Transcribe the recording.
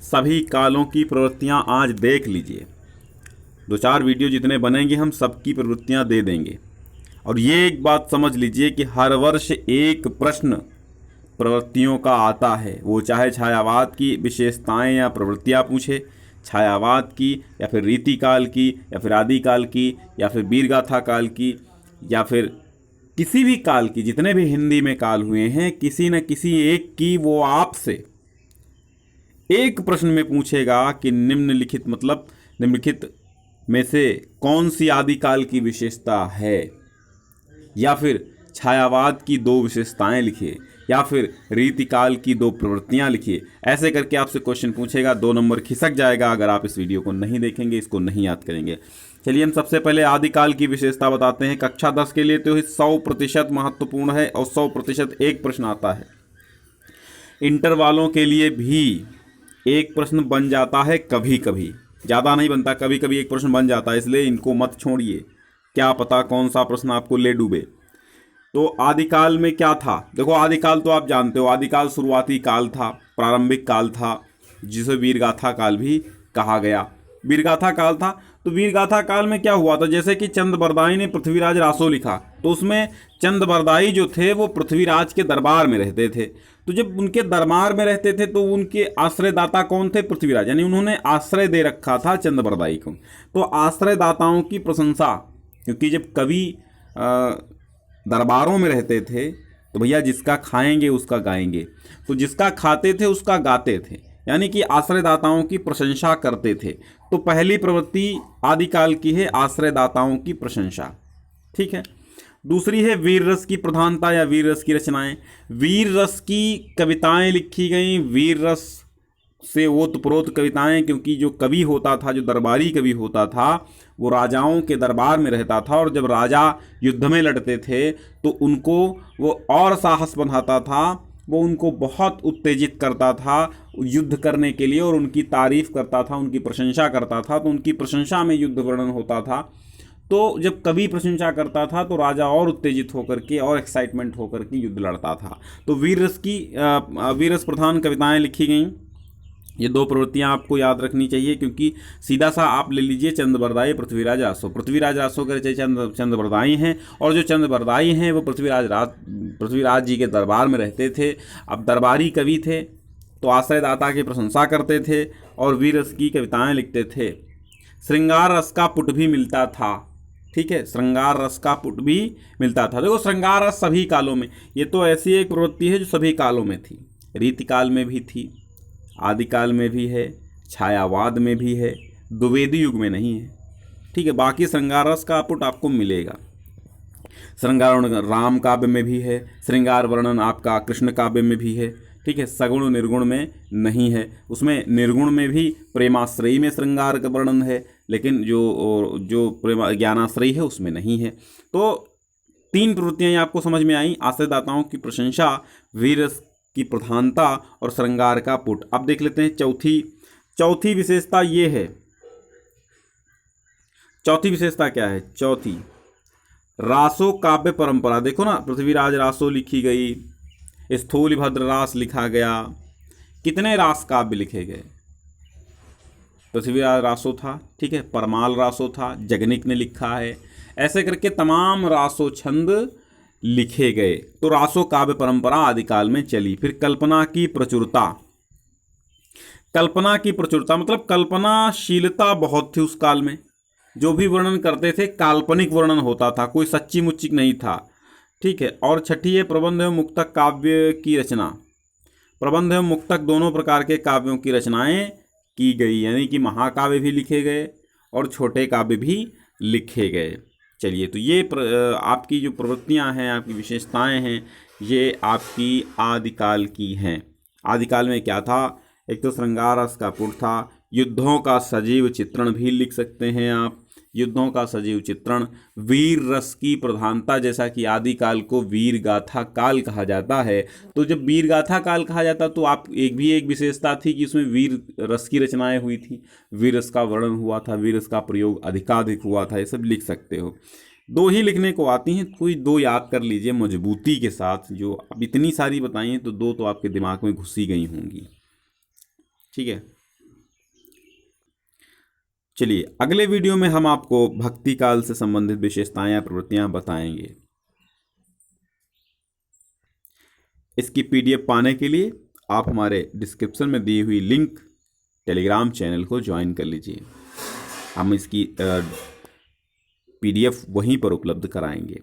सभी कालों की प्रवृत्तियां आज देख लीजिए। 2-4 वीडियो जितने बनेंगे हम सबकी प्रवृत्तियां दे देंगे। और ये एक बात समझ लीजिए कि हर वर्ष एक प्रश्न प्रवृत्तियों का आता है, वो चाहे छायावाद की विशेषताएं या प्रवृत्तियां पूछे, छायावाद की या फिर रीतिकाल की या फिर आदिकाल की या फिर वीरगाथा काल की या फिर किसी भी काल की। जितने भी हिंदी में काल हुए हैं, किसी न किसी एक की वो आपसे एक प्रश्न में पूछेगा कि निम्नलिखित मतलब निम्नलिखित में से कौन सी आदिकाल की विशेषता है, या फिर छायावाद की 2 विशेषताएं लिखिए, या फिर रीतिकाल की 2 प्रवृत्तियां लिखिए। ऐसे करके आपसे क्वेश्चन पूछेगा, 2 नंबर खिसक जाएगा अगर आप इस वीडियो को नहीं देखेंगे, इसको नहीं याद करेंगे। चलिए हम सबसे पहले आदिकाल की विशेषता बताते हैं। कक्षा 10 के लिए तो 100% महत्वपूर्ण है और 100% एक प्रश्न आता है। इंटर वालों के लिए भी एक प्रश्न बन जाता है, कभी कभी, ज़्यादा नहीं बनता, कभी कभी एक प्रश्न बन जाता है, इसलिए इनको मत छोड़िए, क्या पता कौन सा प्रश्न आपको ले डूबे। तो आदिकाल में क्या था? देखो, आदिकाल तो आप जानते हो, आदिकाल शुरुआती काल था, प्रारंभिक काल था, जिसे वीरगाथा काल भी कहा गया। वीरगाथा काल था, तो वीरगाथा काल में क्या हुआ था, जैसे कि चंद्रबरदाई ने पृथ्वीराज रासो लिखा, तो उसमें चंद्रबरदाई जो थे वो पृथ्वीराज के दरबार में रहते थे। तो जब उनके दरबार में रहते थे तो उनके आश्रयदाता कौन थे? पृथ्वीराज, यानी उन्होंने आश्रय दे रखा था चंद्रबरदाई को। तो आश्रयदाताओं की प्रशंसा, क्योंकि जब कवि दरबारों में रहते थे तो भैया जिसका खाएंगे उसका गाएंगे, तो जिसका खाते थे उसका गाते थे, यानी कि आश्रयदाताओं की प्रशंसा करते थे। तो पहली प्रवृत्ति आदिकाल की है आश्रयदाताओं की प्रशंसा, ठीक है। दूसरी है वीर रस की प्रधानता या वीर रस की रचनाएं। वीर रस की कविताएं लिखी गई, वीर रस से ओतप्रोत कविताएं, क्योंकि जो कवि होता था, जो दरबारी कवि होता था, वो राजाओं के दरबार में रहता था, और जब राजा युद्ध में लड़ते थे तो उनको वो और साहस बढ़ाता था, वो उनको बहुत उत्तेजित करता था युद्ध करने के लिए, और उनकी तारीफ करता था, उनकी प्रशंसा करता था। तो उनकी प्रशंसा में युद्ध वर्णन होता था। तो जब कवि प्रशंसा करता था तो राजा और उत्तेजित होकर के और एक्साइटमेंट होकर के युद्ध लड़ता था। तो वीर रस प्रधान कविताएं लिखी गई। ये 2 प्रवृत्तियां आपको याद रखनी चाहिए, क्योंकि सीधा सा आप ले लीजिए चंद्रबरदाई पृथ्वीराज रासो। पृथ्वीराज रासो के रचयिता चंद्रबरदाई हैं, और जो चंद्रबरदाई हैं वो पृथ्वीराज जी के दरबार में रहते थे। अब दरबारी कवि थे तो आश्रयदाता की प्रशंसा करते थे और वीर रस की कविताएं लिखते थे। श्रृंगार रस का पुट भी मिलता था, ठीक है, श्रृंगार रस का पुट भी मिलता था। देखो, श्रृंगार रस सभी कालों में, ये तो ऐसी एक प्रवृत्ति है जो सभी कालों में थी। रीतिकाल में भी थी, आदिकाल में भी है, छायावाद में भी है, द्विवेदी युग में नहीं है, ठीक है। बाकी श्रृंगार रस का पुट आपको मिलेगा। श्रृंगार वर्णन राम काव्य में भी है, श्रृंगार वर्णन आपका कृष्ण काव्य में भी है, ठीक है। सगुण निर्गुण में नहीं है, उसमें निर्गुण में भी प्रेमाश्रयी में श्रृंगार का वर्णन है, लेकिन जो प्रेम ज्ञानाश्रयी है उसमें नहीं है। तो 3 प्रवृत्तियाँ आपको समझ में आई, आश्रयदाताओं की प्रशंसा, वीर की प्रधानता और श्रृंगार का पुट। अब देख लेते हैं चौथी विशेषता ये है। चौथी विशेषता क्या है? चौथी, रासो काव्य परंपरा। देखो ना, पृथ्वीराज रासो लिखी गई, स्थूलभद्र रास लिखा गया, कितने रास काव्य लिखे गए? पृथ्वीराज रासो था, ठीक है, परमाल रासो था, जगनिक ने लिखा है, ऐसे करके तमाम रासो छंद लिखे गए। तो रासो काव्य परंपरा आदिकाल में चली। फिर कल्पना की प्रचुरता। कल्पना की प्रचुरता मतलब कल्पनाशीलता बहुत थी उस काल में। जो भी वर्णन करते थे काल्पनिक वर्णन होता था, कोई सच्ची मुच्ची नहीं था, ठीक है। और छठी है प्रबंध एवं मुक्तक काव्य की रचना। प्रबंध एवं मुक्तक दोनों प्रकार के काव्यों की रचनाएं की गई, यानी कि महाकाव्य भी लिखे गए और छोटे काव्य भी लिखे गए। चलिए, तो ये आपकी जो प्रवृत्तियां हैं, आपकी विशेषताएं हैं, ये आपकी आदिकाल की हैं। आदिकाल में क्या था? एक तो श्रृंगार रस का पुट था, युद्धों का सजीव चित्रण भी लिख सकते हैं आप, युद्धों का सजीव चित्रण, वीर रस की प्रधानता, जैसा कि आदिकाल को वीर गाथा काल कहा जाता है। तो जब वीर गाथा काल कहा जाता तो आप एक विशेषता थी कि उसमें वीर रस की रचनाएं हुई थी, वीर रस का वर्णन हुआ था, वीर रस का प्रयोग अधिकाधिक हुआ था, ये सब लिख सकते हो। 2 ही लिखने को आती हैं, कोई 2 याद कर लीजिए मजबूती के साथ। जो अब इतनी सारी बताई हैं तो 2 तो आपके दिमाग में घुसी गई होंगी, ठीक है। चलिए अगले वीडियो में हम आपको भक्ति काल से संबंधित विशेषताएं या प्रवृत्तियां बताएंगे। इसकी पीडीएफ पाने के लिए आप हमारे डिस्क्रिप्शन में दी हुई लिंक टेलीग्राम चैनल को ज्वाइन कर लीजिए। हम इसकी पीडीएफ वहीं पर उपलब्ध कराएंगे।